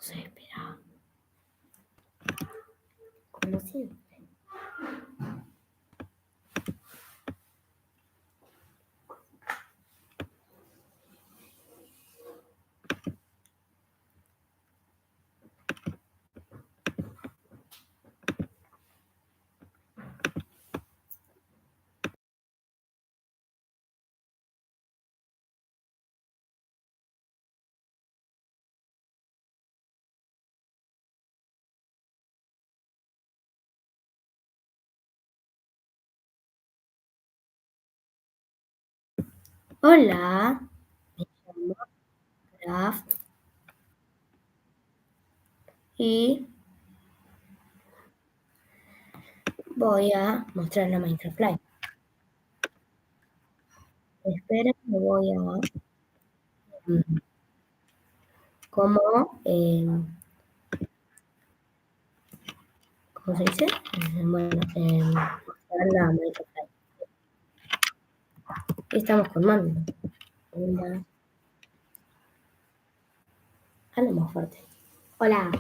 sé, espera. Como siempre. Hola, me llamo Craft y voy a mostrar la Minecraft Live. Espera, me voy a cómo, ¿cómo se dice? Bueno, mostrar la Minecraft Live. Estamos con mando. Hola, habla más fuerte. Hola.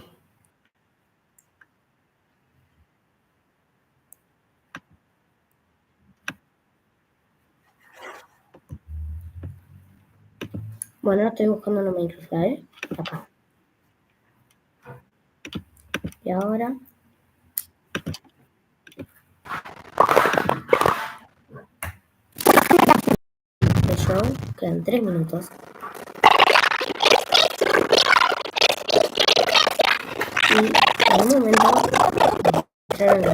Bueno, estoy buscando la Minecraft Live. Acá. Y ahora el show quedan 3 minutos. Y en un momento entraron la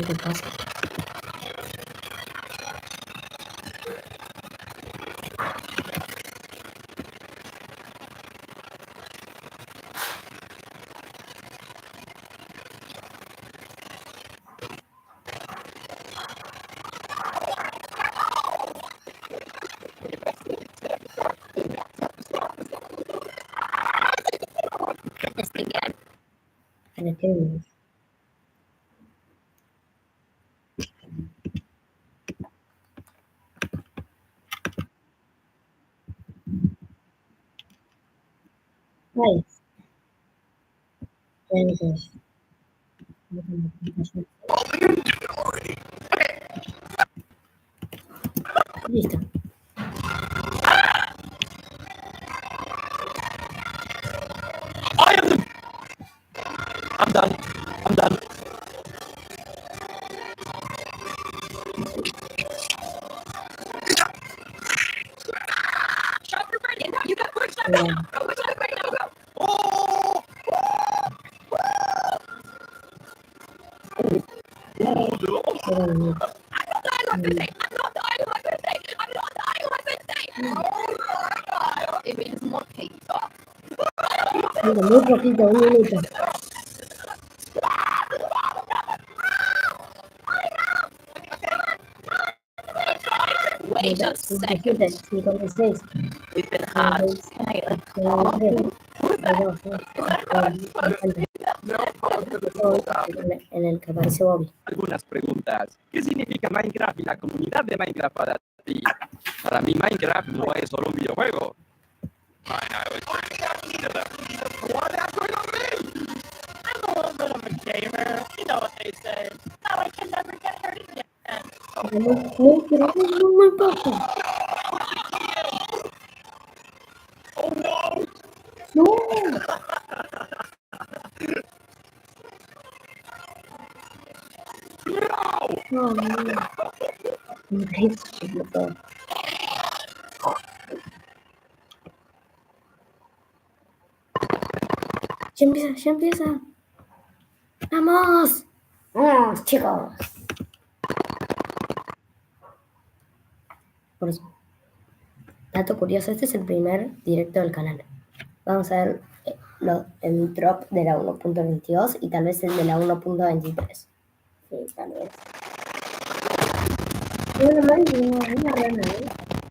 ¿Qué pasa? Ay, entonces, listo. I'm done. I'm done. Shut up, ready. Now you got push that right now. Go push that right now. Go. Oh! I'm not dying on Thursday. I'm not dying on Thursday. I'm not dying on Thursday. Oh my God. It means more pizza. Muy poquito, un minuto. Wait a second. 56. We've been hard. En el que aparece Bobby. Algunas preguntas. ¿Qué significa Minecraft y la comunidad de Minecraft para ti? Para mí Minecraft no es solo un videojuego. What is going on me? I'm a little bit of a gamer. You know what they say. Now I can never get hurt again. Muy poco. Oh no! No. No, no. Ya empieza, ya empieza. ¡Vamos! Vamos, chicos. Dato curioso, este es el primer directo del canal. Vamos a ver el drop de la 1.22 y tal vez el de la 1.23. Sí, tal vez. Una rana,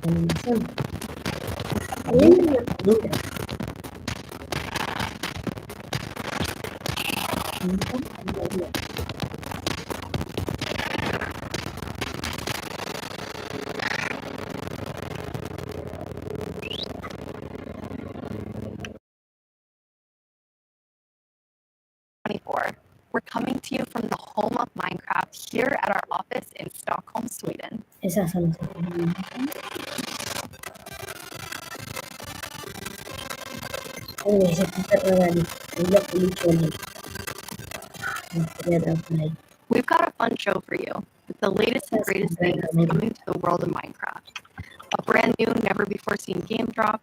animación. Hay una película. We're coming to you from the home of Minecraft here at our office in Stockholm, Sweden. Esas son las We've got a fun show for you with the latest and greatest things coming to the world of Minecraft. A brand new, never before seen game drop,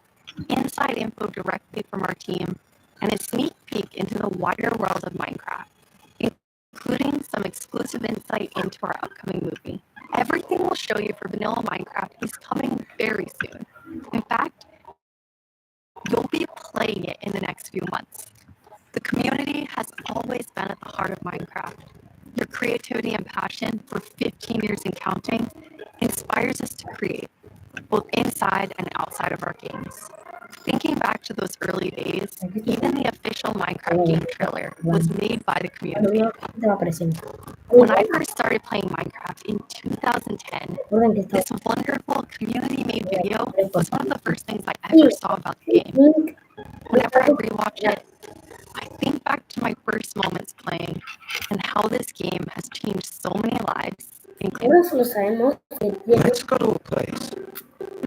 inside info directly from our team, and a sneak peek into the wider world of Minecraft, including some exclusive insight into our upcoming movie. Everything we'll show you for vanilla Minecraft is coming very soon. In fact, you'll be playing it in the next few months. The community has always been at the heart of Minecraft. Their creativity and passion for 15 years and counting inspires us to create, both inside and outside of our games. Thinking back to those early days, even the official Minecraft game trailer was made by the community. When I first started playing Minecraft in 2010, this wonderful community-made video was one of the first things I ever saw about the game. Whenever I rewatch it, I think back to my first moments playing and how this game has changed so many lives, including... Let's go to a place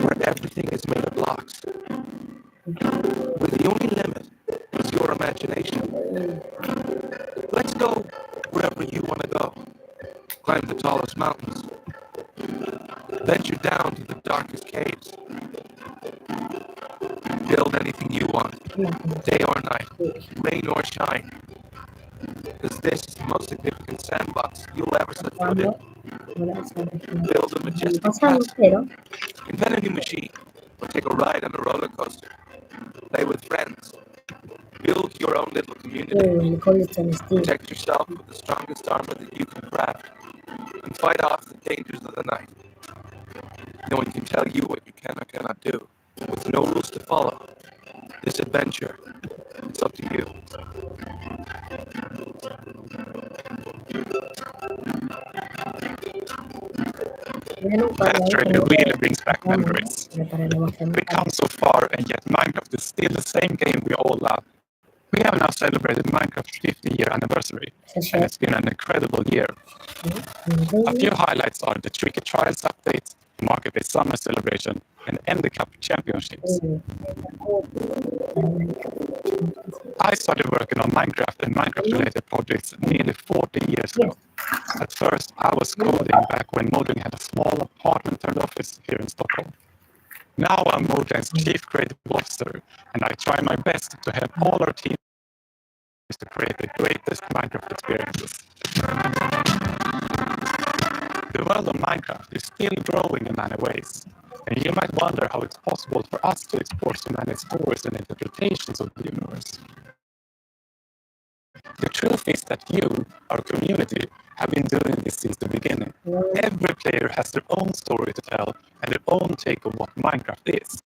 where everything is made of blocks, where the only limit is your imagination. Let's go wherever you want to go. Climb the tallest mountains. Venture down to the darkest caves. Build anything you want, day or night, rain or shine. Because this is the most significant sandbox you'll ever set foot in. Build a majestic castle. Invent a new machine, or take a ride on a roller coaster. Play with friends. Build your own little community. Protect yourself with the strongest armor that you can craft. And fight off the dangers of the night. No one can tell you what you can or cannot do, with no rules to follow. This adventure, it's up to you. That journey really brings back memories. We've come so far, and yet Minecraft is still the same game we all love. We have now celebrated Minecraft's 50-year anniversary, and it's been an incredible year. A few highlights are the Tricky Trials update, the Marketplace Summer Celebration, and Ender Cup Championships. I started working on Minecraft and Minecraft-related projects nearly 40 years ago. At first, I was coding back when Moding had a small apartment-turned office here in Stockholm. Now I'm Moding's Chief Creative Officer, and I try my best to help all our teams to create the greatest Minecraft experiences. The world of Minecraft is still growing in many ways, and you might wonder how it's possible for us to explore so many stories and interpretations of the universe. The truth is that you, our community, have been doing this since the beginning. Every player has their own story to tell and their own take of what Minecraft is.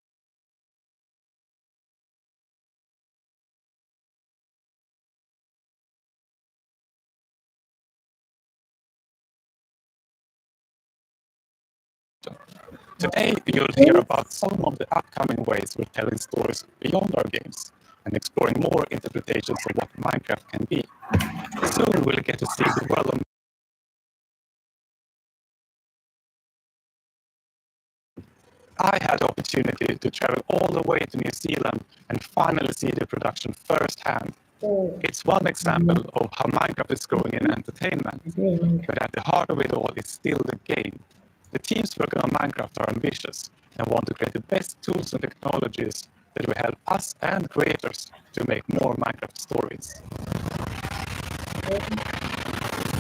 Today, you'll hear about some of the upcoming ways we're telling stories beyond our games and exploring more interpretations of what Minecraft can be. Soon we'll get to see the world of I had the opportunity to travel all the way to New Zealand and finally see the production firsthand. It's one example of how Minecraft is growing in entertainment, but at the heart of it all is still the game. The teams working on Minecraft are ambitious and want to create the best tools and technologies that will help us and creators to make more Minecraft stories.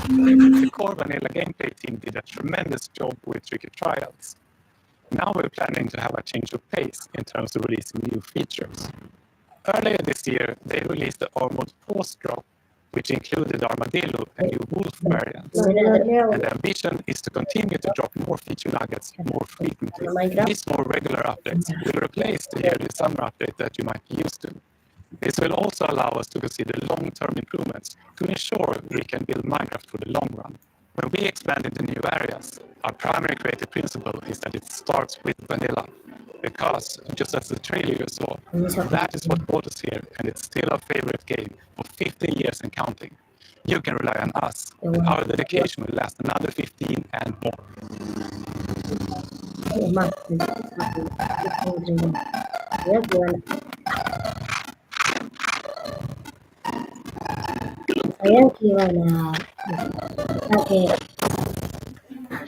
The core vanilla gameplay team did a tremendous job with tricky trials. Now we're planning to have a change of pace in terms of releasing new features. Earlier this year, they released the Armored Pause drop, which included Armadillo and new Wolf variants. And the ambition is to continue to drop more feature nuggets more frequently. These more regular updates will replace the yearly summer update that you might be used to. This will also allow us to consider long-term improvements to ensure we can build Minecraft for the long run. When we expand into new areas, our primary creative principle is that it starts with vanilla. Because, just as the trailer you saw, that is what brought us here, and it's still our favorite game for 15 years and counting. You can rely on us, and our dedication will last another 15 and more.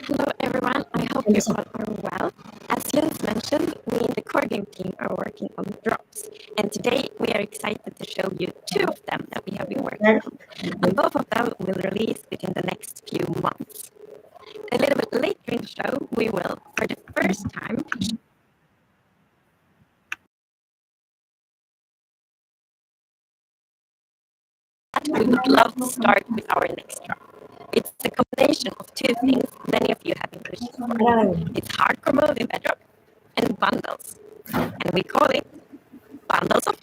Hello everyone, I hope you all are well. As Jens mentioned, we in the core game team are working on drops, and today we are excited to show you 2 of them that we have been working on. And both of them will release within the next few months. A little bit later in the show, we will, for the first time, we would love to start with our next drop. It's a combination of 2 things many of you have been pushing for. It's hardcore mode in Bedrock and bundles. And we call it Bundles of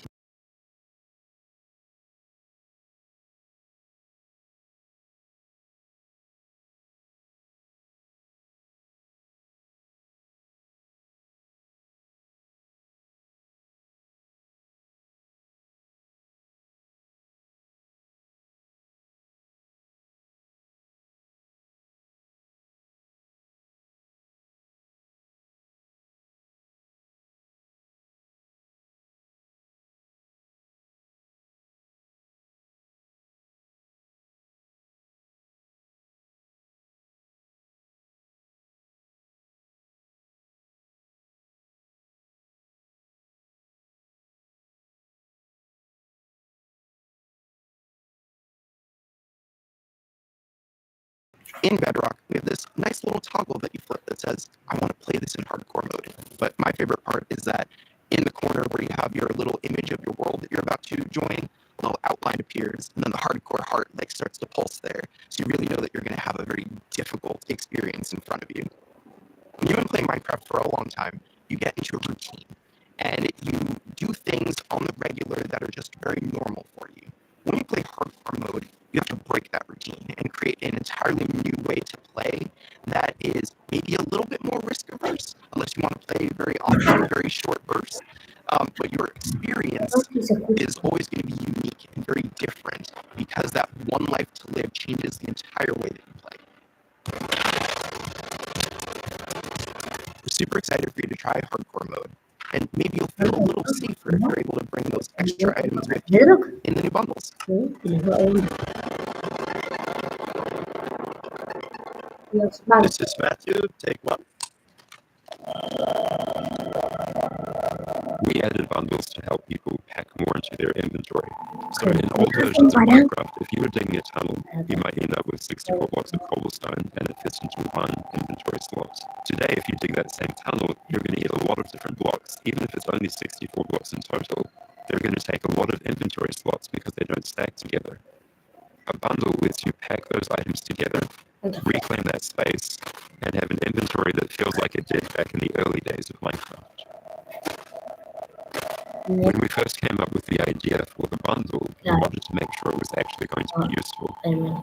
In Bedrock, we have this nice little toggle that you flip that says, I want to play this in hardcore mode. But my favorite part is that in the corner where you have your little image of your world that you're about to join, a little outline appears, and then the hardcore heart starts to pulse there. So you really know that you're going to have a very difficult experience in front of you. When you've been playing Minecraft for a long time, you get into a routine. And you do things on the regular that are just very normal for you. When you play hardcore mode, you have to break that routine and create an entirely new way to play that is maybe a little bit more risk averse, unless you want to play very often, very short bursts. But your experience is always going to be unique and very different because that one life to live changes the entire way that you play. We're super excited for you to try hardcore mode. And maybe you'll feel a little safer if you're able to bring those extra items with you in the new bundles. This is Matthew. Take 1. We added bundles to help people pack more into their inventory. So in old versions of Minecraft, if you were digging a tunnel, you might end up with 64 blocks of cobblestone and it fits into one inventory slot. Today, if you dig that same tunnel, you're going to get a lot of different blocks. Even if it's only 64 blocks in total, they're going to take a lot of inventory slots because they don't stack together. A bundle lets you pack those items together, reclaim that space, and have an inventory that feels like it did back in the early days of Minecraft. When we first came up with the idea for the bundle, we wanted to make sure it was actually going to be useful.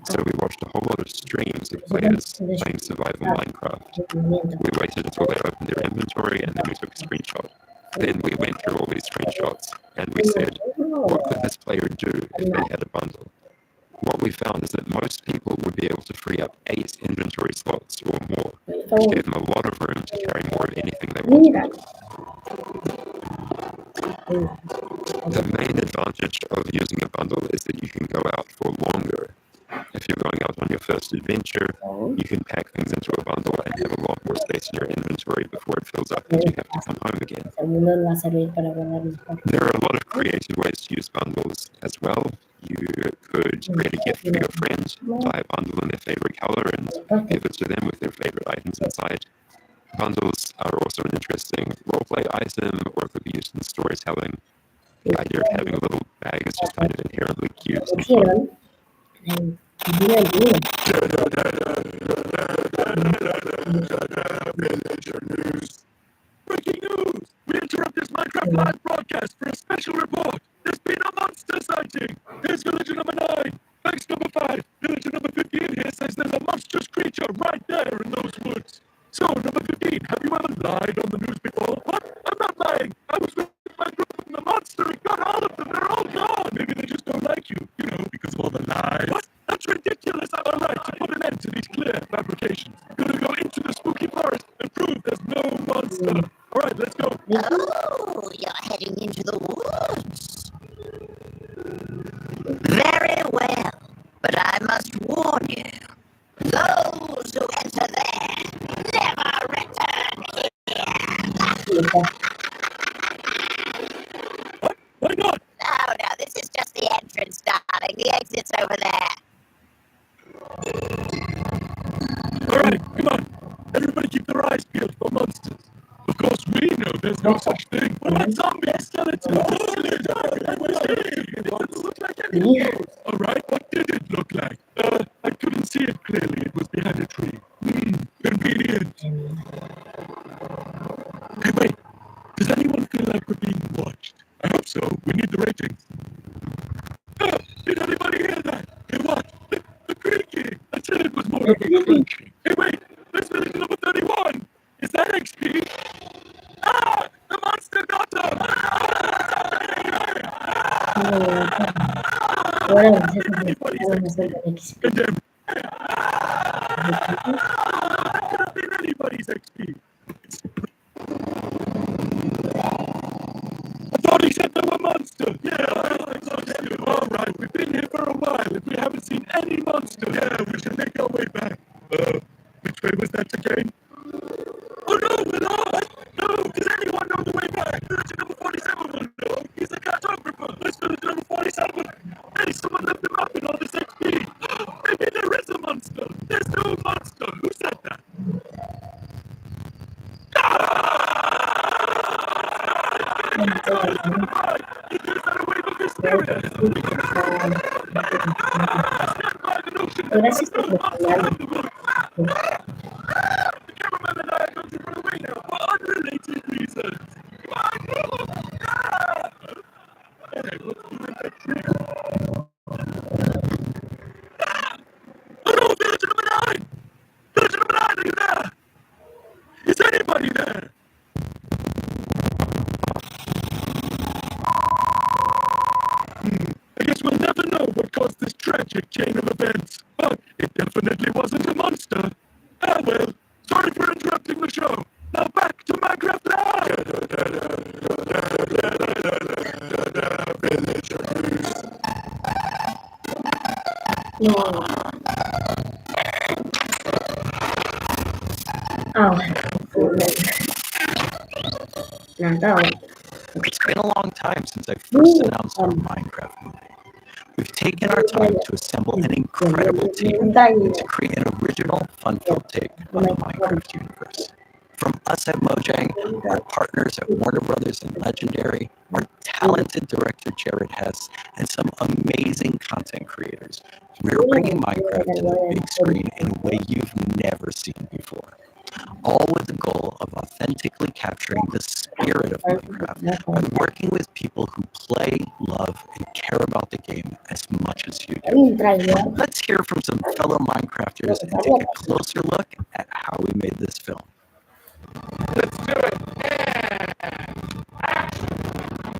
So we watched a whole lot of streams of players playing survival Minecraft. We waited until they opened their inventory and then we took a screenshot. Then we went through all these screenshots and we said, what could this player do if they had a bundle? What we found is that most people would be able to free up 8 inventory slots or more, which gave them a lot of room to carry more of anything they wanted. The main advantage of using a bundle is that you can go out for longer. If you're going out on your first adventure, you can pack things into a bundle and have a lot more space in your inventory before it fills up and you have to come home again. There are a lot of creative ways to use bundles as well. You could create a gift for your friends, buy a bundle in their favorite color, and give it to them with their favorite items inside. Bundles are also an interesting roleplay item, or could be used in storytelling. The idea of having a little bag is just kind of inherently cute and fun. Villager news. Breaking news! We interrupt this Minecraft live broadcast for a special report. There's been a monster sighting. Here's villager number 9. Thanks number 5. Villager number 15 here says there's a monstrous creature right there in those woods. So, number 15, have you ever lied on the news before? What? I'm not lying. I was with my group and the monster and got all of them. They're all gone. Maybe they just don't like you, because of all the lies. What? That's ridiculous. All right, to put an end to these clear fabrications, we're going to go into the spooky forest and prove there's no monster. All right, let's go. Oh, you're heading into the woods. Very well, but I must warn you. Those who enter there never return here. What? Why not? No, this is just the entrance, darling. The exit's over there. All right, come on. Everybody keep their eyes peeled for monsters. Of course, we know there's no such thing. What about zombies, skeletons? It doesn't look like any of those. All right, what did it look like? I couldn't see it clearly. It was behind a tree. Convenient. Hey, wait. Does anyone feel like we're being watched? I hope so. We need the ratings. Did anybody hear that? Hey, what? The creaking. I said it was more of a crunching. Hey, wait. There's village number 31. Is that XP? Ah! The monster got him! That could have been anybody's XP. I thought he said there were monsters. Yeah, all right. We've been here for a while. If we haven't seen any monsters, we should make our way back. Which way was that again? Oh no, we're lost! No, does anyone know the way back? Villager number 47 will know. He's a cartographer. Let's villager number 47. Hey, someone left him up in all this XP. Maybe there is a monster. There's no monster. Who said that? Gracias por responder. The cameraman and I are going to run away now for unrelated reasons. Hey, what's doing that trick? Oh no, villager number 9! Villager number 9, are you there? Is anybody there? I guess we'll never know what caused this tragic chain of events, but it definitely wasn't a monster. Ah well, sorry for interrupting the show. Now back to Minecraft Live! No. Oh, no. It's been a long time since I first announced our Minecraft movie. We've taken our time to assemble an incredible team and to create an original, fun-filled take on the Minecraft universe. From us at Mojang, our partners at Warner Brothers and Legendary, our talented director Jared Hess, and some amazing content creators, we're bringing Minecraft to the big screen in a way you've never seen before. All with the goal of authentically capturing the spirit of Minecraft by working with people who play, love, and care about the game as much as you do. Let's hear from some fellow Minecrafters and take a closer look at how we made this film. Let's do it!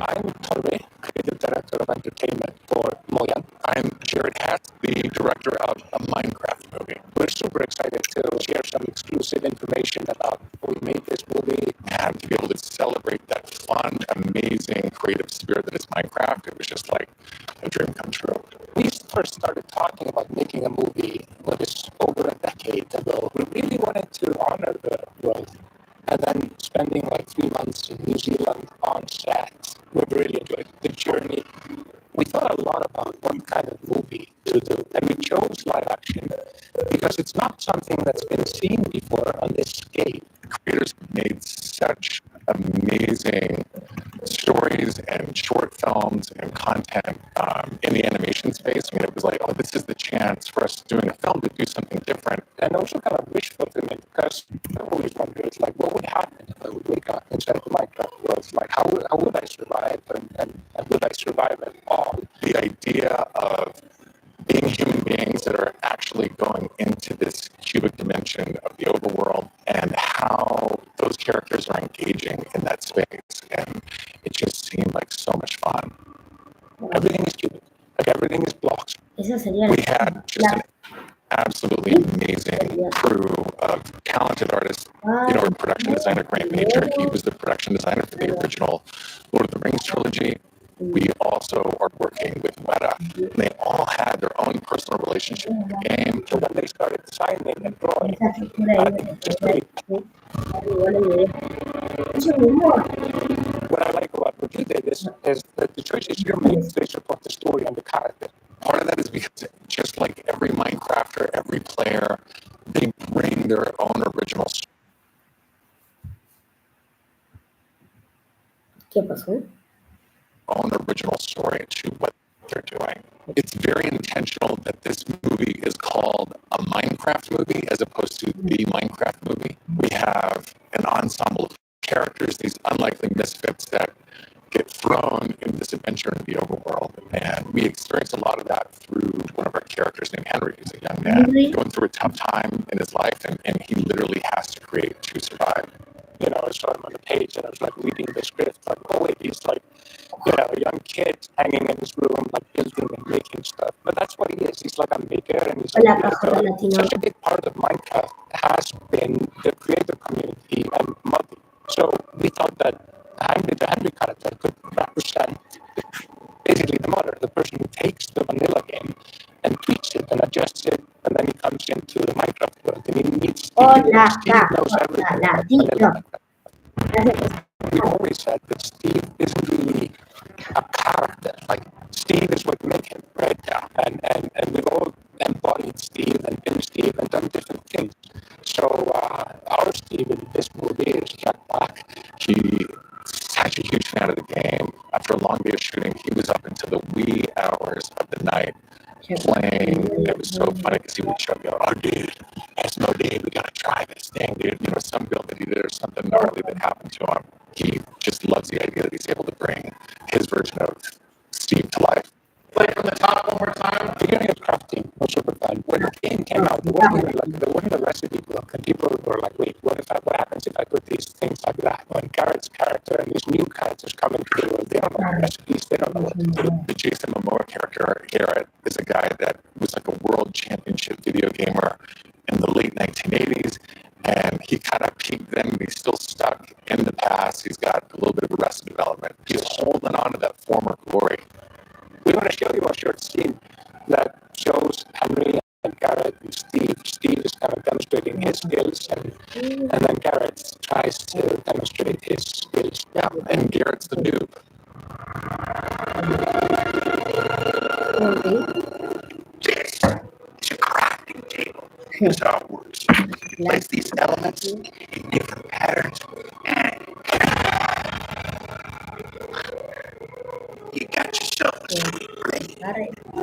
I'm Tony, creative director of entertainment for Mojang. I'm Jared Hess, the director of a Minecraft movie. We're super excited to share some exclusive information about how we made this movie and to be able to celebrate that fun, amazing, creative spirit that is Minecraft. It was just like a dream come true. We first started talking about making a movie over a decade ago. We really wanted to honor the world. And then spending like 3 months in New Zealand on set, we really enjoyed the journey. We thought a lot about what kind something that's been seen before on this scale. Creators made such amazing stories and short films and content in the animation space. I mean, it was like, oh, this is the chance for us doing a film to do something different. And also kind of wish fulfillment, because I always wonder, it's like, what would happen if I would wake up inside the Minecraft world? It's like, how would I survive, and would I survive at all? The idea of being human beings that are actually going into this cubic dimension of the overworld and how those characters are engaging in that space. And it just seemed like so much fun. Everything is cubic. Like, everything is blocks. Esa sería We had just an absolutely amazing crew of talented artists. You know, our production designer, Grant Major, he was the production designer for the original Lord of the Rings trilogy. We also are working with Weta. They all had their own personal relationship with the game. So when they started designing and drawing, esa estructura ahí. just really, what I like about what you did is that the choices you make, they support the story and the character. Part of that is because just like every Minecrafter, every player, they bring their own original ¿Qué pasó? story to what they're doing. It's very intentional that this movie is called a Minecraft movie as opposed to the Minecraft movie. We have an ensemble of characters, these unlikely misfits that get thrown in this adventure in the overworld. And we experience a lot of that through one of our characters named Henry, who's a young man going through a tough time in his life, and he literally has to create to survive. You know, I saw him on the page, and I was like reading the script, like, oh wait, he's like, you know, a young kid hanging in his room, like building and making stuff. But that's what he is. He's like a maker, and he's like, such a big part of Minecraft has been the creator community and multi. So we thought that the Henry character could represent basically the modder, the person who takes the vanilla game and tweaks it and adjusts it, and then he comes into the Minecraft world and he meets Steve knows everything. We always said that Steve isn't really a character. Like, Steve is what makes him, right? Yeah. And we've all embodied Steve and been Steve and done different things. So our Steve in this movie is Jack Black. He's such a huge fan of the game. After a long day of shooting, he was up until the wee hours of the night playing. It was so funny because he would show me, oh, dude, it's no day, we gotta try this thing, dude. You know, some build that he did or something gnarly that happened to him. He just loves the idea that he's able to bring his version of Steve to life. Play from the top one more time. Beginning of crafting was super fun. When the game came out, there wasn't a recipe book, and people were like, wait, what happens if I put these things like that? When Garrett's character and these new characters come into the world, they don't know recipes, they don't know what to do. The Jason Momoa character, Garrett, is a guy that was like a world championship video gamer in the late 1980s. And he kind of peaked then, and he's still stuck in the past. He's got a little bit of Arrested Development. He's holding on to that former glory. We want to show you a short scene that shows Henry and Garrett and Steve. Steve is kind of demonstrating his skills, and then Garrett tries to demonstrate his skills. Yeah, and Garrett's the noob. This is a crafting table. That's how it works. You place these elements in different patterns, and you got yourself a sweet blade. You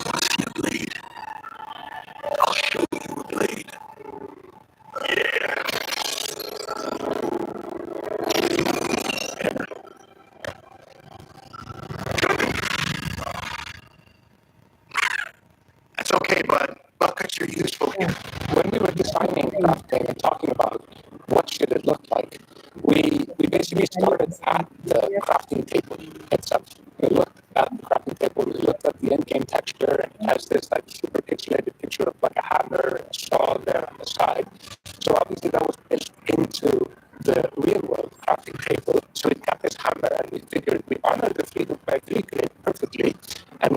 want to see a blade? I'll show you a blade. Yeah. That's okay, bud. Buckets are useful. When we were designing crafting and talking about what should it look like, we basically started at the crafting table itself. We looked at the crafting table, we looked at the in-game texture, and it has this like super pixelated picture of like a hammer and a saw there on the side. So obviously that was built into the real world crafting table. So it got this hammer, and we figured we honored the 3x3 grid perfectly, and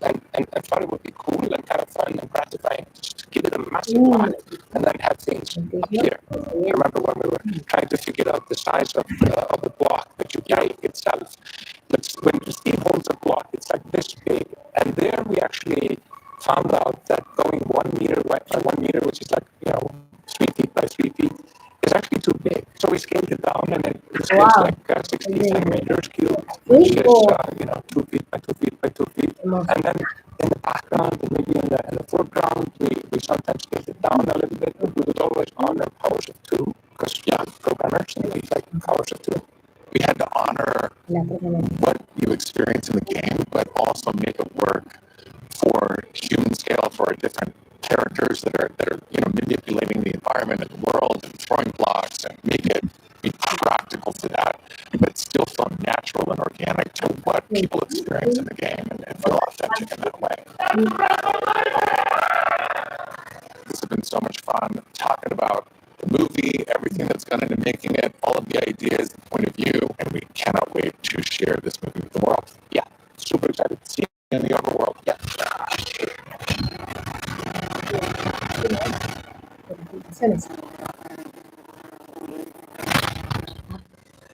I thought it would be cool and kind of fun and gratifying just to give it a massive line and then have things up here. I remember when we were trying to figure out the size of the block that you make itself. When Steve holds a block, it's like this big, and there we actually found out that going 1 meter by 1 meter, which is like 3 feet by 3 feet, is actually too big. So we scaled it down, and it scales like 60 centimeters cubed, which is 2 feet by 2 feet by 2 feet. And then in the background, and maybe in the foreground, we sometimes scaled it down a little bit, but we would always honor powers of 2, because programmers and we like powers of 2. We had to honor what you experience in the game, but also make it work for human scale for different characters that are manipulating the environment and the world and throwing blocks, and make it be practical to that, but still feel natural and organic to what people experience in the game, and feel authentic in that way. This has been so much fun talking about the movie, everything that's gone into making it, all of the ideas, the point of view, and we cannot wait to share this movie with the world. Yeah, super excited to see it in the overworld. Yeah.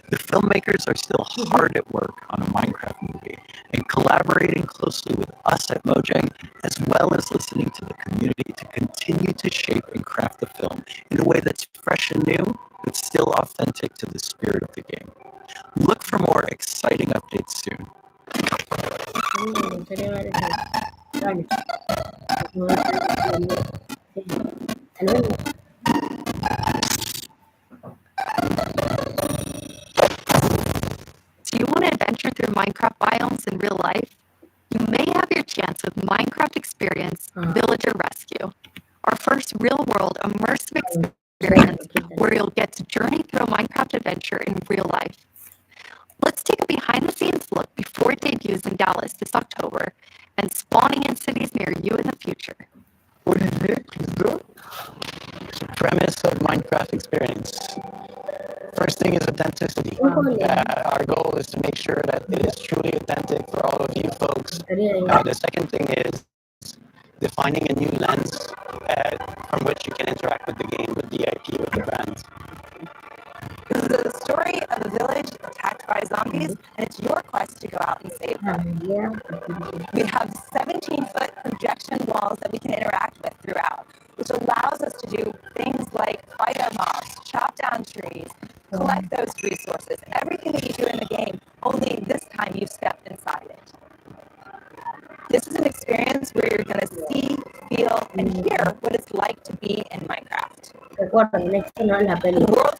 The filmmakers are still hard at work on a Minecraft movie and collaborating closely with us at Mojang, as well as listening to the community to continue to shape and craft the film in a way that's fresh and new, but still authentic to the spirit of the game. Look for more exciting updates soon. Do you want to adventure through Minecraft biomes in real life? You may have your chance with Minecraft Experience Villager Rescue, our first real-world immersive experience where you'll get to journey through a Minecraft adventure in real life. Let's take a behind-the-scenes look before it debuts in Dallas this October and spawning in cities near you in the future. Olivier, please do. Premise of Minecraft Experience. First thing is authenticity. Our goal is to make sure that it is truly authentic for all of you folks. The second thing is defining a new lens from which you can interact with the game, with the IP, with the brand. This is the story of a village attacked by zombies, and it's your quest to go out and save them. We have 17-foot projection walls that we can interact with throughout, which allows us to do things like fight our mobs, chop down trees, collect those resources, everything that you do in the game, only this time you've stepped inside it. This is an experience where you're going to see, feel, and hear what it's like to be in Minecraft. The world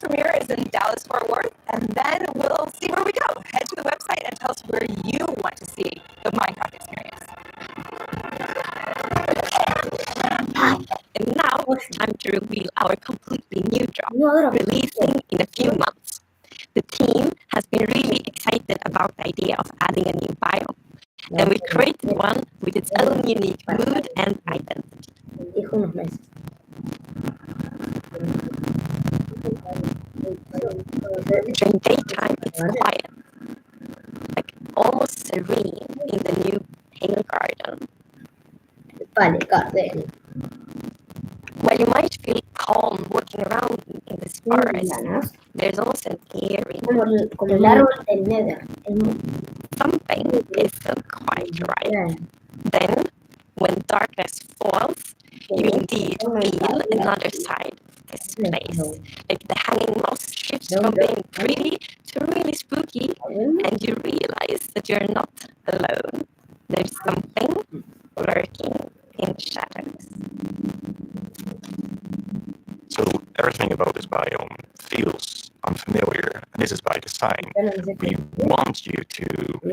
premiere is in Dallas-Fort Worth, and then we'll see where we go. Head to the website and tell us where you want to see the Minecraft experience. And now it's time to reveal our completely new drop, releasing in a few months. The team has been really excited about the idea of adding a new biome, and we created one with its own unique mood and identity. During daytime, it's quiet, like almost serene in the new pale garden. While you might feel calm walking around in this forest, there's also an eerie something isn't quite right. Then, when darkness falls, you indeed feel another side of this place. Like the hanging moss shifts from being pretty to really spooky, and you realize that you're not alone. There's something lurking in the shadows. So everything about this biome feels unfamiliar, and this is by design. We want you to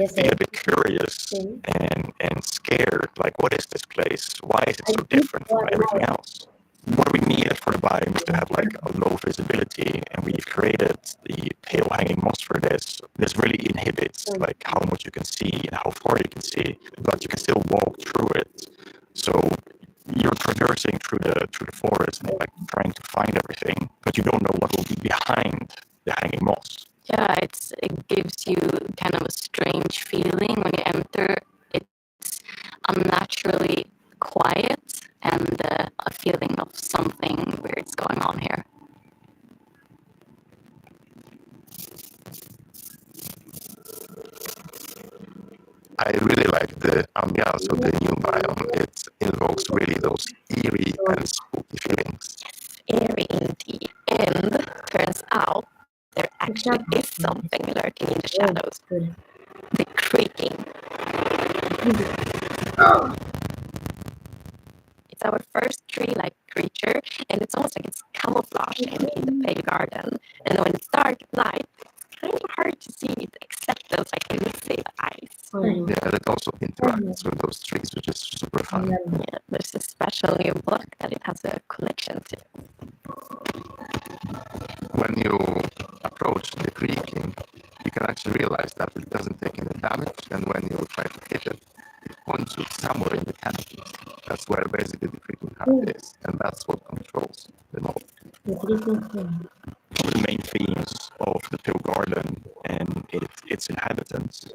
feel a bit curious and scared, like what is this place? Why is it so different from everything else? What we needed for the biome is to have like a low visibility, and we've created the pale hanging moss for this. This really inhibits like how much you can see and how far you can see, but you can still walk through it. So you're traversing through the forest and like trying to find everything, but you don't know what will be behind the hanging moss. Yeah, it gives you kind of a strange feeling when you enter. It's unnaturally quiet and a feeling of something weird's going on here. I really like the ambiance of the new biome. It invokes really those eerie and feelings. Eerie indeed. And turns out there actually is something lurking in the shadows. The creaking. It's our first tree-like creature, and it's almost like it's camouflaging in the pale garden. And when it's dark at night, it's kind of hard to see it except those like elusive eyes. Yeah, that also interacts with those trees, which is super fun. Yeah, there's a special new book that it has a collection to. When you approach the creaking, you can actually realize that it doesn't take any damage, and when you try to hit it, it points you somewhere in the canopy. That's where basically the creaking heart is, and that's what controls the mode. One of the main themes of the Pill Garden and its inhabitants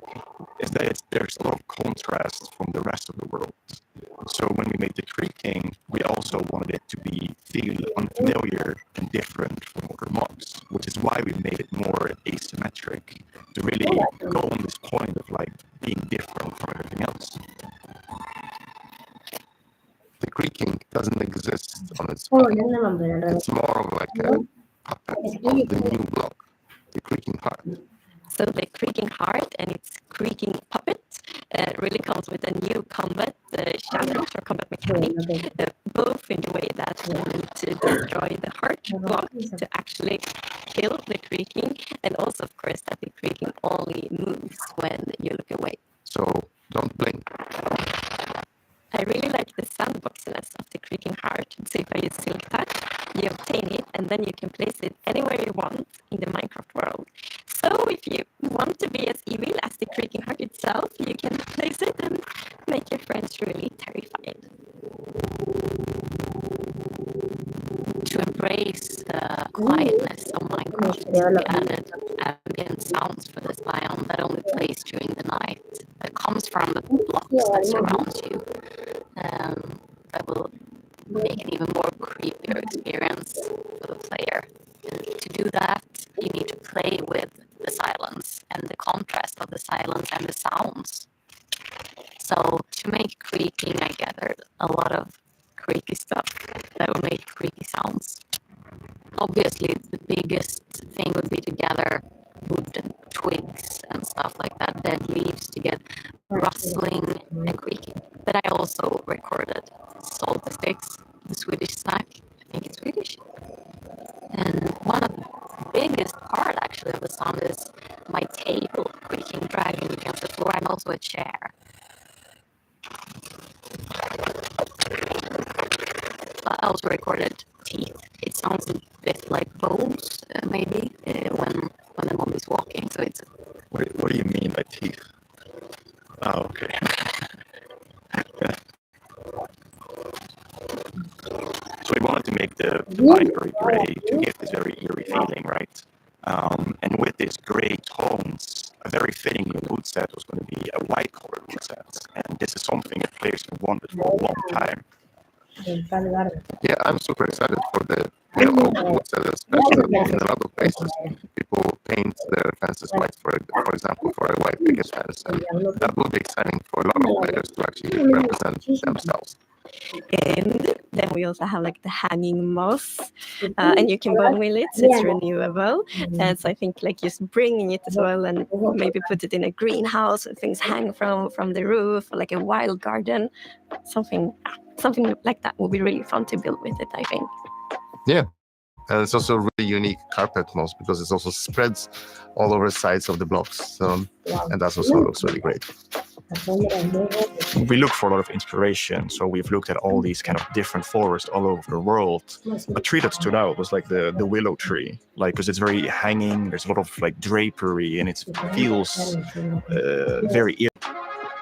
is that there's a lot of contrast from the rest of the world. So when we made the creaking, we also wanted it to feel unfamiliar and different from other mobs, which is why we made it more asymmetric, to really go on this point of like being different from everything else. The creaking doesn't exist on its own. It's more of like a puppet of the new block, the creaking heart. So the creaking heart and its creaking puppet really comes with a new combat challenge or combat mechanic, both in the way that you need to destroy the heart block to actually kill the creaking, and also, of course, that the creaking only moves when you look away. So don't blink. I really like the sandboxiness of the creaking heart. So if I use Silk Touch, you obtain it, and then you can place it anywhere you want in the Minecraft world. So if you want to be as evil as the creaking heart itself, you can place it and make your friends really terrified. To embrace the quietness of Minecraft, we added ambient sounds for this biome that only plays during the night. It comes from the blocks that surround you. That will make it even more creepier experience for the player. And to do that, you need to play with the silence and the contrast of the silence and the sounds. So to make creaking, I gathered a lot of creaky stuff that will make creaky sounds. Obviously, the biggest thing would be to gather wood and twigs and stuff like that, dead leaves to get rustling and creaking. But I also recorded salty sticks, the Swedish snack. I think it's Swedish. And one of the biggest part actually of the sound is my table creaking, dragging against the floor, and also a chair. I also recorded teeth. It sounds a bit like bones, maybe, when the mom is walking. So it's. What do you mean by teeth? Oh, okay. So we wanted to make the line very gray to give this very eerie feeling, right? And with this gray tones, a very fitting mood set was going to be a white colored mood set. And this is something that players have wanted for a long time. Yeah, I'm super excited for the yellow mood set, especially in a lot of places. People paint their fences white, for example, for a white picket fence, and that will be exciting for a lot of players to actually represent themselves. And then we also have like the hanging moss, and you can bone wheel it, so it's renewable. And so I think like just bringing it as well, and maybe put it in a greenhouse and things hang from the roof, or like a wild garden, something like that would be really fun to build with it, I think. Yeah. And it's also a really unique carpet moss because it also spreads all over the sides of the blocks. So, and that also looks really great. We look for a lot of inspiration, so we've looked at all these kind of different forests all over the world. A tree that stood out was like the willow tree, like because it's very hanging. There's a lot of like drapery, and it feels very eerie.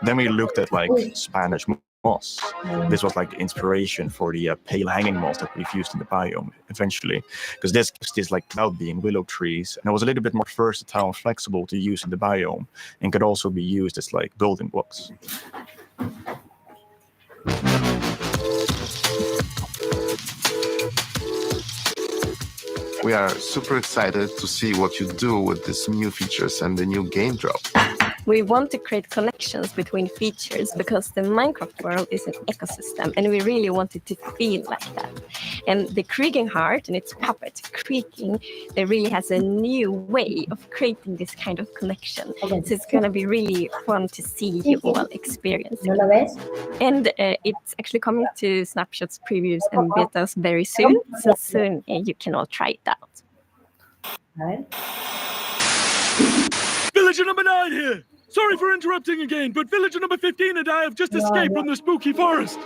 Then we looked at like Spanish moss. This was like the inspiration for the pale hanging moss that we've used in the biome eventually, because this gives this like cloud being willow trees, and it was a little bit more versatile and flexible to use in the biome, and could also be used as like building blocks. We are super excited to see what you do with these new features and the new game drop. We want to create connections between features because the Minecraft world is an ecosystem, and we really want it to feel like that. And the creaking heart and its puppet creaking, there really has a new way of creating this kind of connection. So it's going to be really fun to see you all experience it. And it's actually coming to Snapshot's previews and betas very soon. So soon you can all try it out. Villager number 9 here! Sorry for interrupting again, but villager number 15 and I have just escaped from the spooky forest.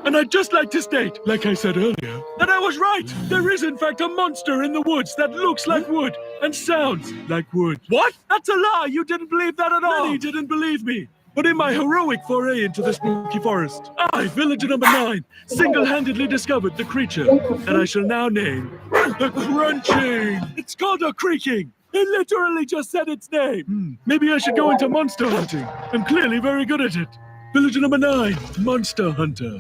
And I'd just like to state, like I said earlier, that I was right! There is in fact a monster in the woods that looks like wood and sounds like wood. What? That's a lie! You didn't believe that at all! Many didn't believe me. But in my heroic foray into the spooky forest, I, villager number 9, single-handedly discovered the creature that I shall now name the Crunching. It's called a creaking. It literally just said its name. Maybe I should go into monster hunting. I'm clearly very good at it. Villager number 9, Monster Hunter.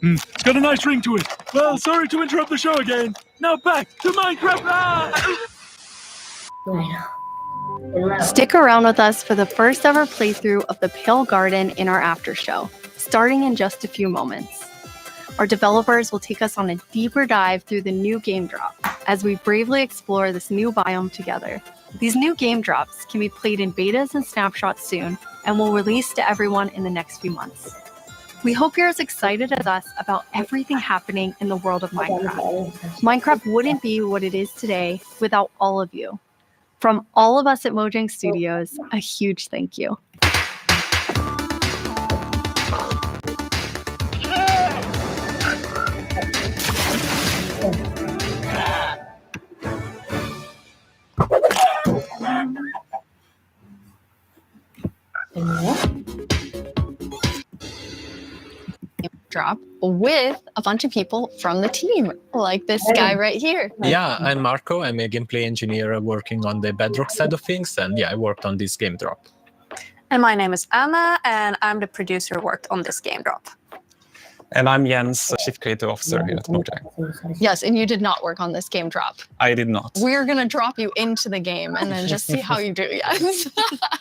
It's got a nice ring to it. Well, sorry to interrupt the show again. Now back to Minecraft. Stick around with us for the first ever playthrough of the Pale Garden in our after show, starting in just a few moments. Our developers will take us on a deeper dive through the new game drop as we bravely explore this new biome together. These new game drops can be played in betas and snapshots soon and will release to everyone in the next few months. We hope you're as excited as us about everything happening in the world of Minecraft. Minecraft wouldn't be what it is today without all of you. From all of us at Mojang Studios, a huge thank you. Drop with a bunch of people from the team, like this guy right here. Yeah, I'm Marco. I'm a gameplay engineer working on the Bedrock side of things, and yeah, I worked on this game drop. And my name is Anna, and I'm the producer who worked on this game drop. And I'm Jens, Chief Creative Officer here at Mojang. Yes, and you did not work on this game drop. I did not. We're going to drop you into the game and then just see how you do. Yes.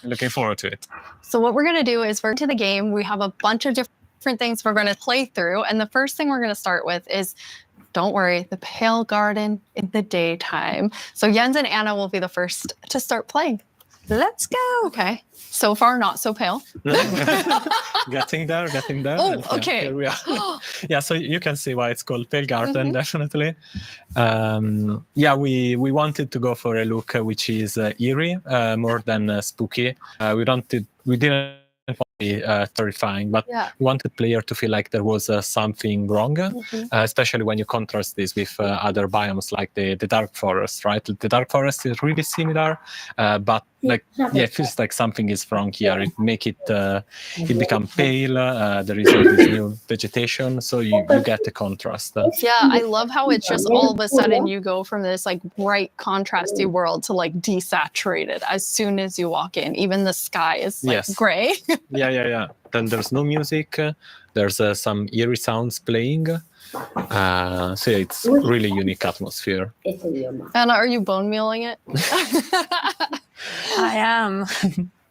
Looking forward to it. So what we're going to do is we're into the game. We have a bunch of different things we're going to play through. And the first thing we're going to start with is, don't worry, the Pale Garden in the daytime. So Jens and Anna will be the first to start playing. Let's go. Okay. So far, not so pale. Getting there. Oh, okay. Here we are. Yeah, so you can see why it's called Pale Garden, definitely. Yeah, we wanted to go for a look which is eerie, more than spooky. We didn't want to be terrifying, but we wanted player to feel like there was something wrong, especially when you contrast this with other biomes like the dark forest, right? The dark forest is really similar, but it feels like something is wrong here. It make it become pale. There is all this new vegetation, so you get the contrast. Yeah, I love how it's just all of a sudden you go from this like bright contrasty world to like desaturated as soon as you walk in. Even the sky is like gray. Yeah. Then there's no music. There's some eerie sounds playing. So it's really unique atmosphere. Anna, are you bone mealing it? I am.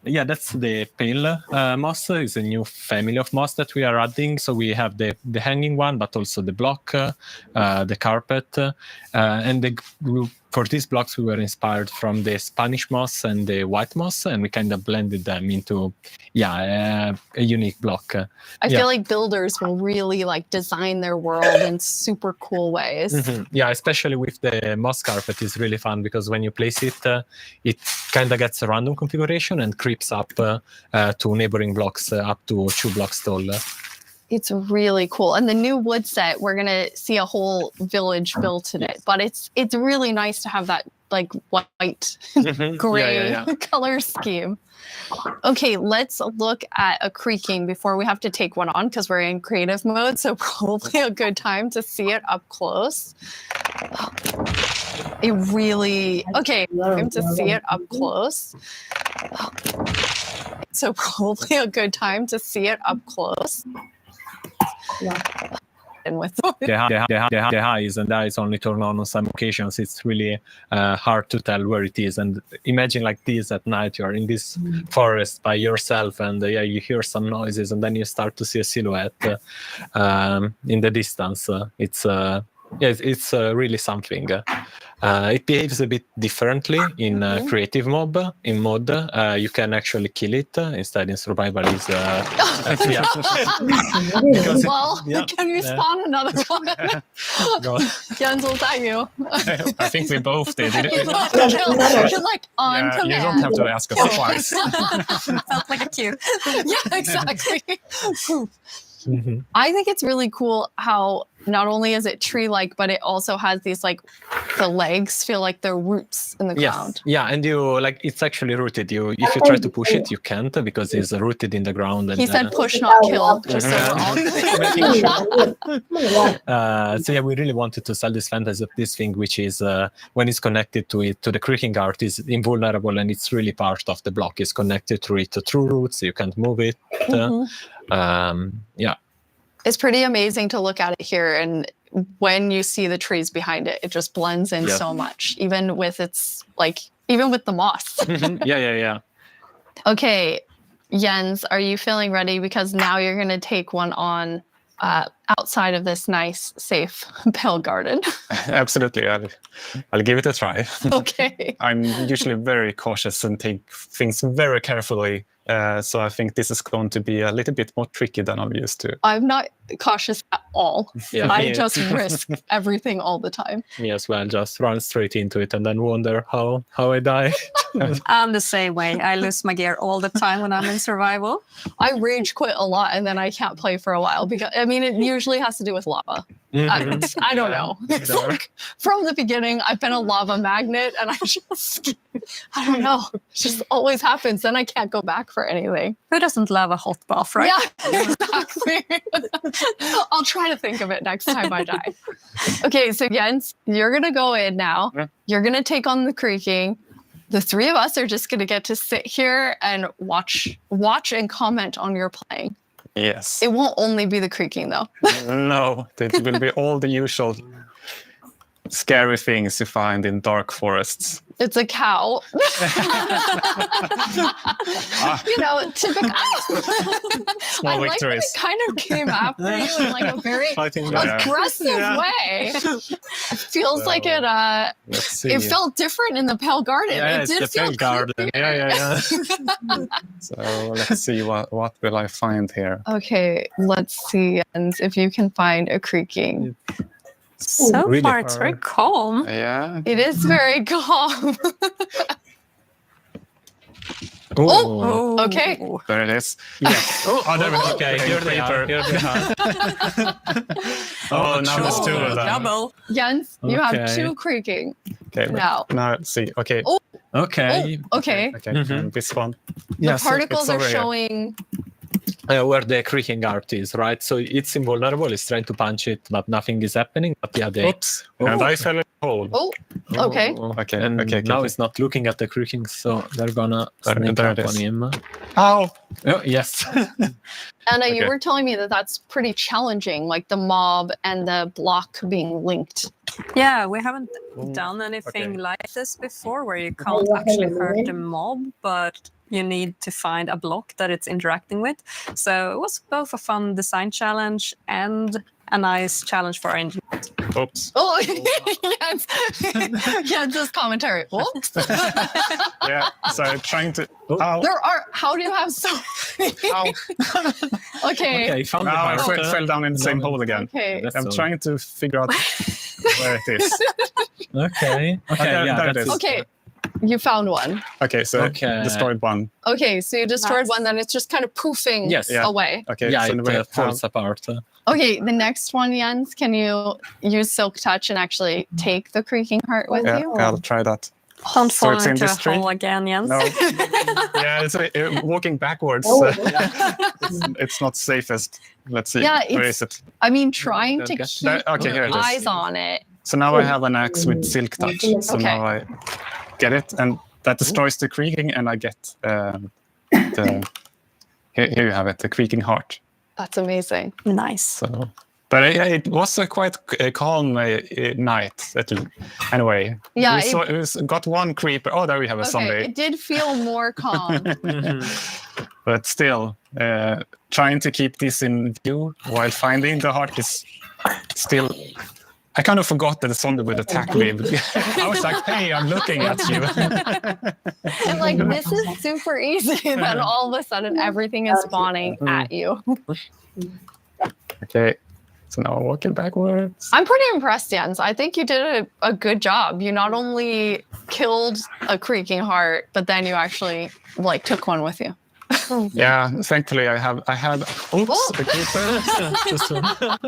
Yeah, that's the pale moss. It's a new family of moss that we are adding. So we have the hanging one, but also the block, the carpet, and for these blocks we were inspired from the Spanish moss and the white moss, and we kind of blended them into a unique block. I feel like builders will really like design their world in super cool ways. Yeah, especially with the moss carpet is really fun because when you place it, it kind of gets a random configuration and creeps up to neighboring blocks up to 2 blocks tall. It's really cool. And the new wood set, we're going to see a whole village built in it. But it's really nice to have that like white, gray color scheme. Okay, let's look at a creaking before we have to take one on because we're in creative mode. So probably a good time to see it up close. Time to see it up close. So probably a good time to see it up close. And with the highs and eyes only turn on some occasions. It's really hard to tell where it is. And imagine like this at night, you're in this forest by yourself, and you hear some noises, and then you start to see a silhouette in the distance. It's Yes, it's really something. It behaves a bit differently in creative mode. In mode, you can actually kill it. Instead, in survival, is Can you spawn another one? Jens will tag you. I think we both did. You're like on command. You don't have to ask us twice. Sounds like a cue. Yeah, exactly. I think it's really cool how not only is it tree-like, but it also has these like the legs feel like they're roots in the ground. Yeah, and you like it's actually rooted. If you try to push it, you can't because it's rooted in the ground. And, He said push, not kill. Just so we're all so yeah, we really wanted to sell this fantasy of this thing, which is when it's connected to the creaking art, is invulnerable, and it's really part of the block. It's connected to it through roots. You can't move it. Yeah. It's pretty amazing to look at it here, and when you see the trees behind it, it just blends in so much, even with the moss. Yeah. Okay, Jens, are you feeling ready? Because now you're going to take one on outside of this nice, safe pale garden. Absolutely, I'll give it a try. Okay. I'm usually very cautious and take things very carefully. So I think this is going to be a little bit more tricky than I'm used to. I'm not cautious at all. Yeah, I just risk everything all the time. Me as well, just run straight into it and then wonder how I die. I'm the same way. I lose my gear all the time when I'm in survival. I rage quit a lot and then I can't play for a while because it usually has to do with lava. I don't know. It's like from the beginning, I've been a lava magnet and I don't know. It just always happens. Then I can't go back for anything. Who doesn't love a hot bath, right? Yeah, exactly. I'll try to think of it next time I die. Okay, so Jens, you're going to go in now. You're going to take on the creaking. The three of us are just going to get to sit here and watch and comment on your playing. Yes. It won't only be the creaking, though. No, it will be all the usual scary things you find in dark forests. It's a cow. Typical. Small I victories. like that it kind of came after you in like a very aggressive way. It feels like it felt different in the pale garden. Yeah, it did it's the feel pale garden. Yeah. So let's see what will I find here. Okay, let's see if you can find a creaking. So really far, it's very calm. Yeah. It is very calm. Oh, okay. There it is. Yes. There we go. Okay, here they are. Oh, now there's two of them. Double. Jens, you have two creaking. Okay, now let's see. Okay. Okay. Okay. And this one. The particles are showing. Where the creaking art is, right? So it's invulnerable. It's trying to punch it, but nothing is happening. But yeah, Oops. And I fell in a hole. Oh, okay. Okay. Now it's not looking at the creaking, so they're gonna sneak up on him. Ow! Oh, yes. Anna, you were telling me that that's pretty challenging, like the mob and the block being linked. Yeah, we haven't done anything like this before where you can't actually hurt the mob, but you need to find a block that it's interacting with. So it was both a fun design challenge and a nice challenge for our engineers. Oops. Oh, yes. Jens's commentary. Oops. Yeah, so trying to... How do you have so many? Okay. Found I fell down in the same hole again. Okay. I'm trying to figure out where it is. Okay. There it is. Okay. You found one. Okay, so destroyed one. Okay, so you destroyed one, then it's just kind of poofing away. Okay, yeah, so it falls apart. Okay, the next one, Jens, can you use Silk Touch and actually take the creaking heart with you? Yeah, I'll try that. Don't fall it's in into this a tree? hole again, Jens. No. Yeah, it's walking backwards. It's not safest. Let's see. Yeah, where is it? I mean, trying to keep here it is. eyes on it. So now I have an axe with Silk Touch. So now I get it, and that destroys the creaking, and I get here you have it, the creaking heart. That's amazing. Nice. So, but it was a quite calm night. Anyway, yeah, we got one creeper. Oh, there we have a zombie. It did feel more calm. But still, trying to keep this in view while finding the heart is still I kind of forgot that the zombie would attack me. I was like, hey, I'm looking at you. And like, this is super easy. Then all of a sudden, everything is spawning at you. Okay, so now I'm walking backwards. I'm pretty impressed, Jens. I think you did a good job. You not only killed a creaking heart, but then you actually like took one with you. Yeah, thankfully I have. Oops, Oh. a creeper.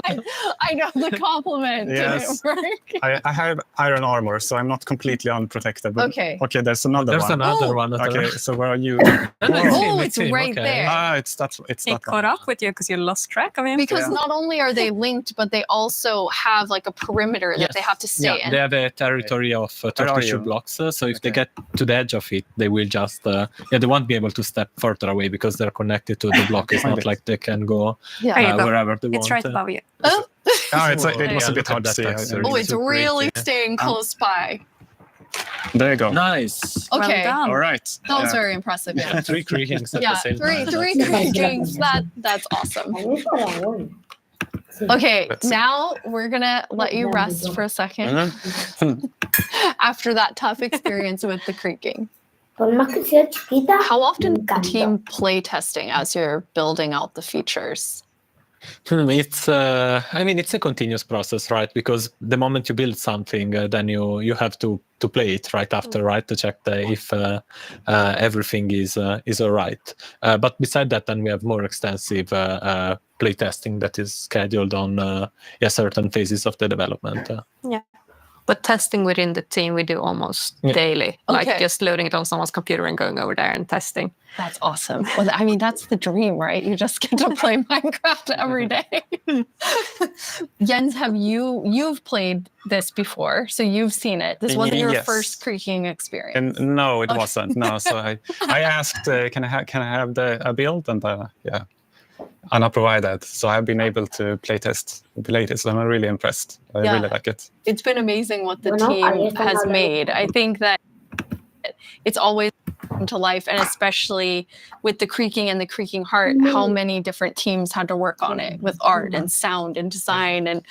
I know the compliment Yes. didn't work. I have iron armor, so I'm not completely unprotected. But Okay. Okay, there's another There's one. another one. Okay, so where are you? Oh, it's right there. Ah, it's that He one. caught up with you because you lost track of him. Because not only are they linked, but they also have like a perimeter that they have to stay in. They have a territory of Where are 32 you? blocks. So if they get to the edge of it, they will just they won't be able to step further away because they're connected to the block. It's not like they can go Yeah. There you go. wherever they want. It's right above you. Oh, Oh, it was a bit Look hard at to that see. texture. oh, it's super really pretty. staying close by. There you go. Nice. Okay. Well done. All right. That was very impressive. Yeah. 3 creakings at Yeah, the same three time. creakings. That's awesome. Okay, now we're gonna let you rest for a second after that tough experience with the creaking. How often do the team play testing as you're building out the features? It's I mean, it's a continuous process, right? Because the moment you build something, then you have to play it right after, right, to check if everything is all right. But beside that, then we have more extensive play testing that is scheduled on certain phases of the development. Yeah. But testing within the team, we do almost daily. Like Okay. just loading it on someone's computer and going over there and testing. That's awesome. Well, I mean, that's the dream, right? You just get to play Minecraft every day. Jens, you've played this before, so you've seen it. This wasn't your Yes. first creaking experience. And no, it wasn't. No, so I asked, can I have a build, and Anna provided. So I've been able to playtest the latest. I'm really impressed. I really like it. It's been amazing what the team has made. I think that it's always come to life, and especially with the creaking and the creaking heart, how many different teams had to work on it with art and sound and design and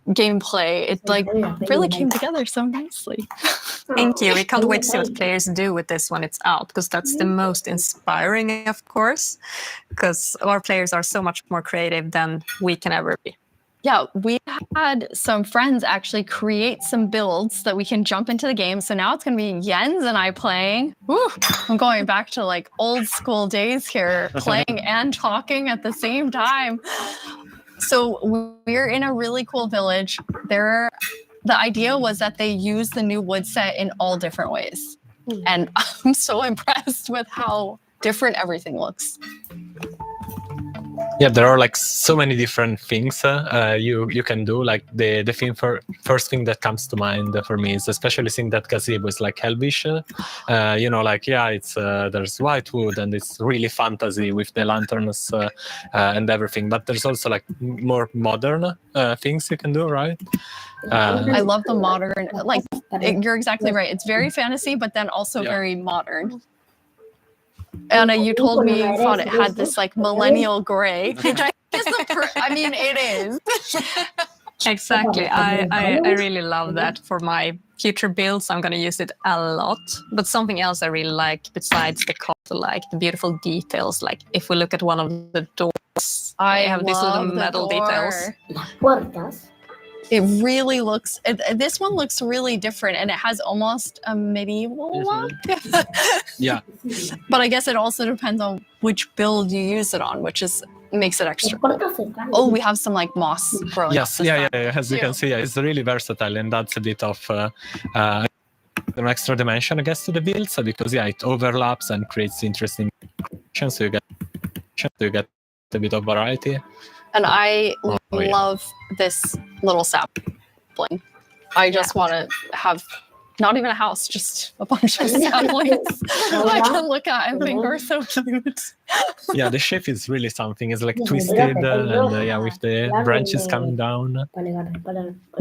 gameplay. It like really came together so nicely. Thank you. We can't wait to see what players do with this when it's out, because that's the most inspiring, of course, because our players are so much more creative than we can ever be. Yeah, we had some friends actually create some builds that we can jump into the game. So now it's going to be Jens and I playing. Woo, I'm going back to like old school days here, playing and talking at the same time. So we're in a really cool village. The idea was that they use the new wood set in all different ways. And I'm so impressed with how different everything looks. Yeah, there are like so many different things you can do. Like the first thing that comes to mind for me is especially seeing that gazebo is like Elvish. It's there's white wood and it's really fantasy with the lanterns and everything. But there's also like more modern things you can do, right? I love the modern. You're exactly right. It's very fantasy, but then also very modern. Anna, you told me you thought it had this like millennial gray, which I guess it is. Exactly. I really love that for my future builds. I'm going to use it a lot. But something else I really like besides the castle, like the beautiful details. Like if we look at one of the doors, I have these little metal details. It really looks, this one looks really different, and it has almost a medieval look. Yeah. But I guess it also depends on which build you use it on, which makes it extra. Oh, we have some like moss growing. Yes, as you can see, it's really versatile, and that's a bit of an extra dimension, I guess, to the builds, because it overlaps and creates interesting so you get a bit of variety. And I love this little sapling. I just want to have not even a house, just a bunch of saplings I can look at and think are so cute. Yeah, the shape is really something. It's like twisted and with the branches coming down.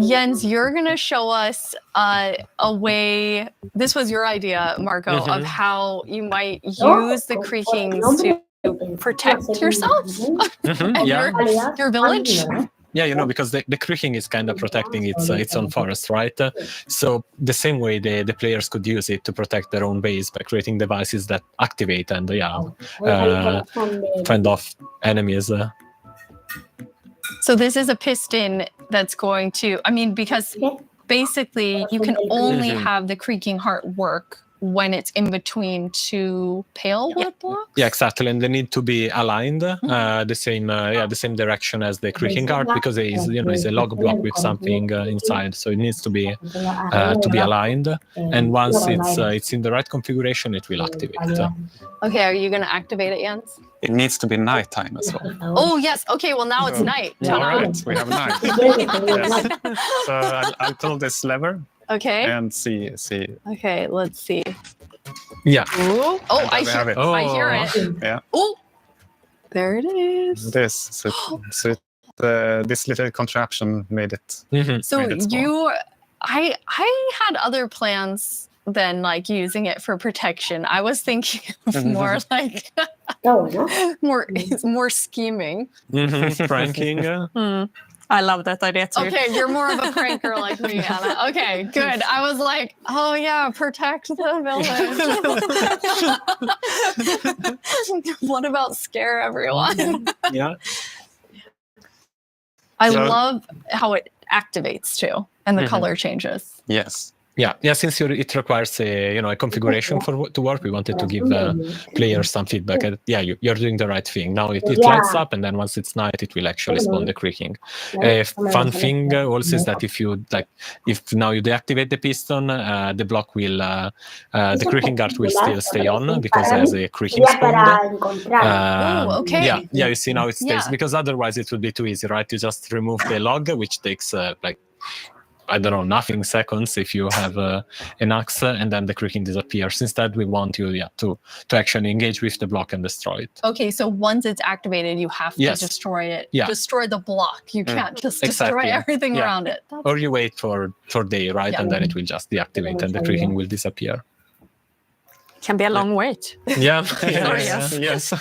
Jens, you're going to show us a way, this was your idea, Marco, of how you might use the creakings to protect yourself and your village. Yeah, because the creaking is kind of protecting its own forest, right? So the same way the players could use it to protect their own base by creating devices that activate and fend off enemies. So this is a piston that's going to, because basically you can only have the creaking heart work when it's in between two pale wood blocks? Yeah, exactly, and they need to be aligned the same direction as the creaking heart, because it's a log block with something inside, so it needs to be aligned. And once it's in the right configuration, it will activate. Okay, are you going to activate it, Jens? It needs to be nighttime as well. Oh yes. Okay. Well, now it's night. All right, we have night. Yes. So I'll pull this lever. Okay. And see. Okay, let's see. Yeah. Ooh. Oh, I hear it. I hear it. Yeah. Oh, there it is. This this little contraption made it. So made it small. I had other plans than like using it for protection. I was thinking of more like more scheming. Pranking. I love that idea too. Okay, you're more of a pranker like me, Anna. Okay, good. I was like, oh yeah, protect the village. What about scare everyone? Yeah. I love how it activates too, and the color changes. Yes. Yeah. Since it requires a configuration to work, we wanted to give players some feedback. You're doing the right thing. Now it lights up, and then once it's night, it will actually spawn the creaking. Fun thing also is that if now you deactivate the piston, the block will the creaking guard will still stay on because it has a creaking spawned. Okay. Yeah. You see now it stays because otherwise it would be too easy, right? You just remove the log, which takes nothing seconds if you have an axe, and then the creaking disappears. Instead, we want you to actually engage with the block and destroy it. Okay, so once it's activated, you have to destroy it. Yeah. Destroy the block. You can't just destroy everything around it. Or you wait for day, right? And then it will just deactivate and the creaking will disappear. Can be a long wait. Yeah. Yes.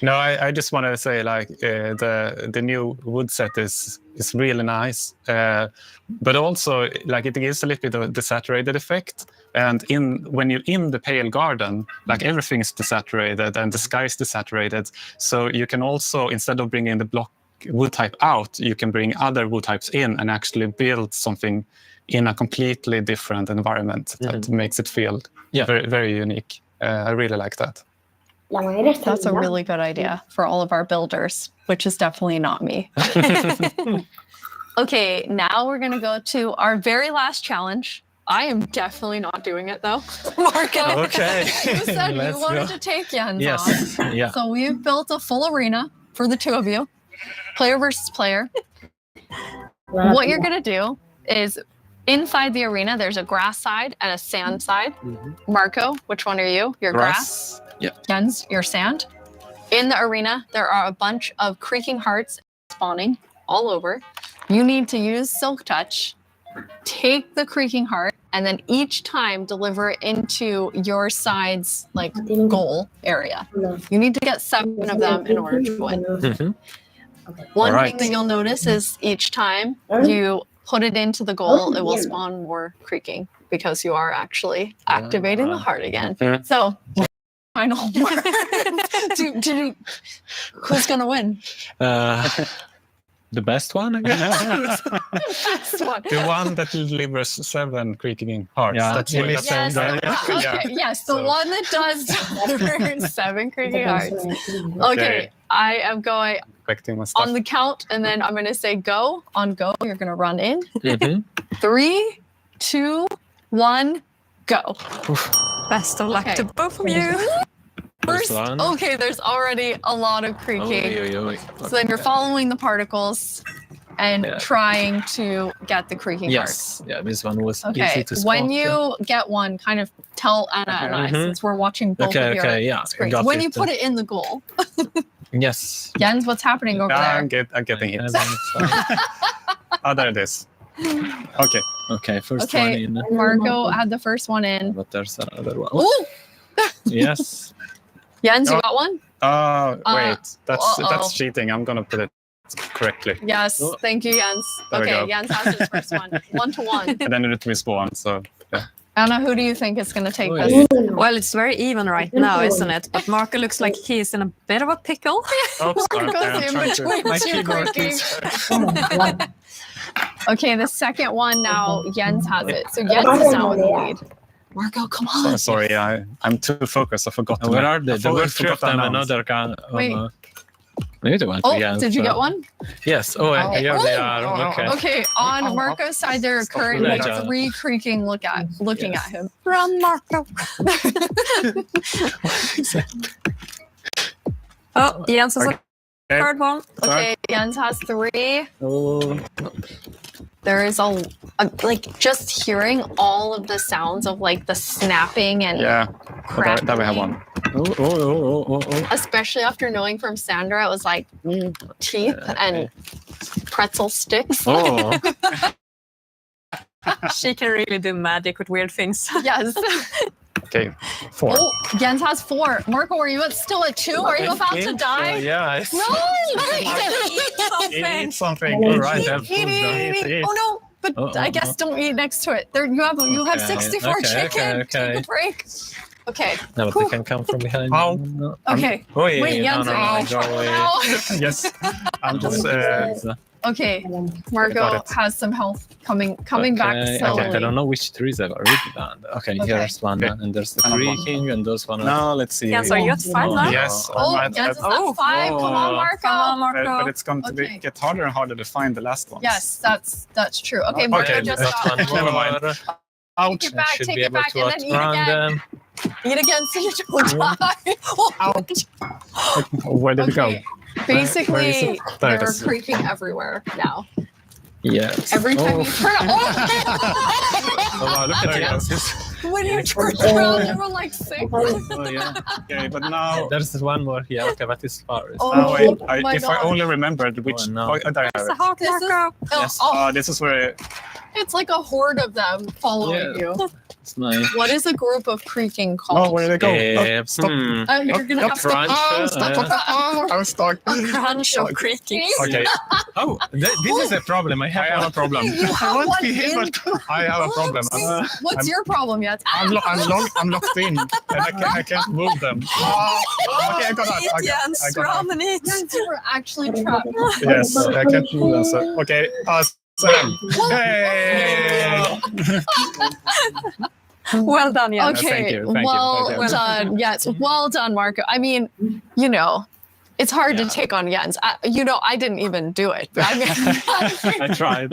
No, I just want to say the new wood set is really nice, but also it gives a little bit of a desaturated effect. And when you're in the pale garden, everything is desaturated and the sky is desaturated. So you can also, instead of bringing the block wood type out, you can bring other wood types in and actually build something in a completely different environment that makes it feel very, very unique. I really like that. That's a really good idea for all of our builders, which is definitely not me. Okay, now we're going to go to our very last challenge. I am definitely not doing it though. Marco, okay. You said you wanted to take Jens on. Yeah. So we've built a full arena for the two of you, player versus player. What you're going to do is inside the arena, there's a grass side and a sand side. Marco, which one are you? You're grass. Yeah. Jens, your sand. In the arena, there are a bunch of creaking hearts spawning all over. You need to use Silk Touch, take the creaking heart, and then each time deliver it into your side's goal area. You need to get 7 of them in order to win. One thing that you'll notice is each time you put it into the goal, it will spawn more creaking because you are actually activating the heart again. So final word. Who's gonna win? The best one, I guess. Best one. The one that delivers 7 creaking hearts. Yeah, That's really what Yes, the one that does deliver 7 creaking hearts. Okay, I am going on the count, and then I'm going to say go. On go, you're going to run in. 3, 2, 1, go. Best of luck to both of you. First, okay, there's already a lot of creaking. So then you're following the particles and trying to get the creaking heart. Yeah, this one was easy to spot. When you get one, kind of tell Anna and I, since we're watching both of your screens. When you put it in the goal. Yes. Jens, what's happening over there? I'm getting it. There it is. Okay, first one in. Marco had the first one in. But there's another one. Ooh! Yes. Jens, you got one? Wait, that's cheating. I'm gonna put it correctly. Yes, thank you, Jens. There we Okay, go. Jens has his first one. 1-1. And then it respawn. So yeah. Anna, who do you think is going to take Oh, this? yeah. Well, it's very even right now, isn't it? But Marco looks like he's in a bit of a pickle. Oops, Marco's I'm in trying to- between my two keyboard creaking. keeps- Okay, the second one now, Jens has it. So Jens is now in the lead. Marco, come on. Sorry, I'm too focused. I forgot. Where are they? There were three of them, announce. another gun. Wait. Maybe they went Oh, again. did you get one? Yes. Oh, here they are. Okay. Okay, on Marco's side, there are currently Legend. 3 creaking looking at him. Run, Marco. Oh, Jens has a third one. Okay, Jens has 3. Oh. There is like just hearing all of the sounds of like the snapping and Yeah, that we have one. Oh. especially after knowing from Sandra, it was like teeth and pretzel sticks. Oh. She can really do magic with weird things. Yes. Okay, 4. Oh, Jens has 4. Marco, are you still at 2? Are you about to die? Yeah. No! Eat something. All right. I've Eat. Oh no! But I guess don't eat next to it. There you have 64 chicken. Take a break. Okay. No, but they can come from behind. Ow. No. Okay. Oh, yeah. Wait, Jens, no, are you go away. Yes, I'm just. Okay, Got Marco it. has some health coming back slowly. Okay, I don't know which trees I've already done. Okay, here's one, Okay. and there's the Another one. creaking, and those one. No, let's see. Jens, are you at 5 now? Yes. Oh, I'm Jens is at- at 5. Come on, Marco. Come on, Marco. but it's going to Okay. get harder and harder to find the last ones. Yes, that's true. Okay, Marco Okay, just Just one Never mind. more. Ouch. Take it back, Should take be it able back, to and then eat outrun again. them. Eat again so you don't die. Oh, Where did it go? okay. Where is Basically, it? There it they're is. creaking everywhere now. Yes. Every time you turn Oh, wow, look at Jens. when you turn around, there were like 6. Oh, yeah. Okay, but now. There's one more here. Okay, but it's far. Oh, Oh, wait, my if I God. only remembered which. no. There I have It's a it. hawk, This is, Marco. Yes. This is where. it's like a horde of them following Yeah. you. It's nice. What is a group of creaking called? Oh, where did it go? Stop. You're gonna have Crunch. I was stuck. a Crunch of creaking. Okay, Oh, this is a problem. I I have have a problem. You have I want to one be here, in- but I have a problem. What's your problem yet? I'm locked in, and I can't move them. Okay, I got that. Eat, Jens. I got Run and eat. Jens, you were actually trapped. that. Yes, I can't move them. So, okay, 7. Hey! Well done, Jens. Okay, thank you, thank you, well thank you. done. Yes, well done, Marco. I mean, you know, it's hard to take on Jens. I didn't even do it. I mean, I tried.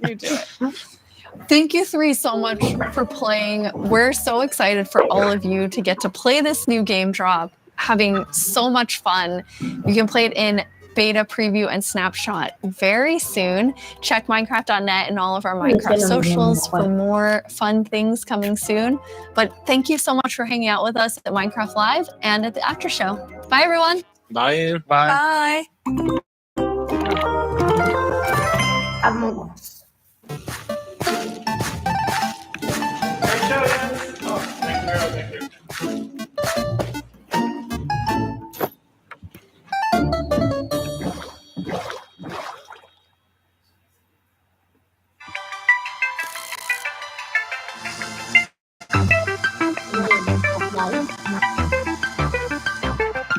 you do it. Thank you 3 so much for playing. We're so excited for all of you to get to play this new game drop, having so much fun. You can play it in beta preview and snapshot very soon. Check Minecraft.net and all of our Minecraft socials for more fun things coming soon. But thank you so much for hanging out with us at Minecraft Live and at the after show. Bye, everyone. Bye. Bye. Bye.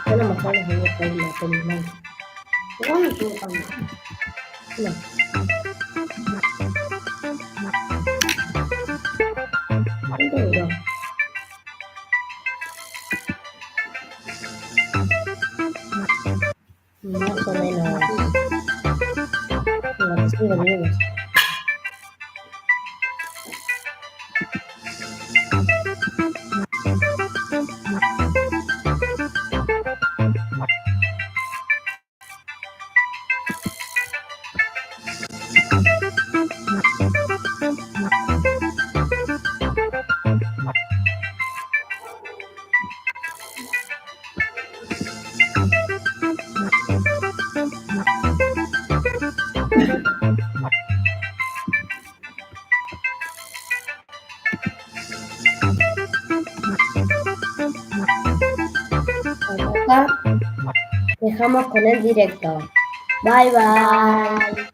Bueno, mejor les voy a pedir la peli. Igual me equivoco también. No. ¿Cuánto duró? Más o menos. 5 minutos. Acá dejamos con el directo. Bye bye.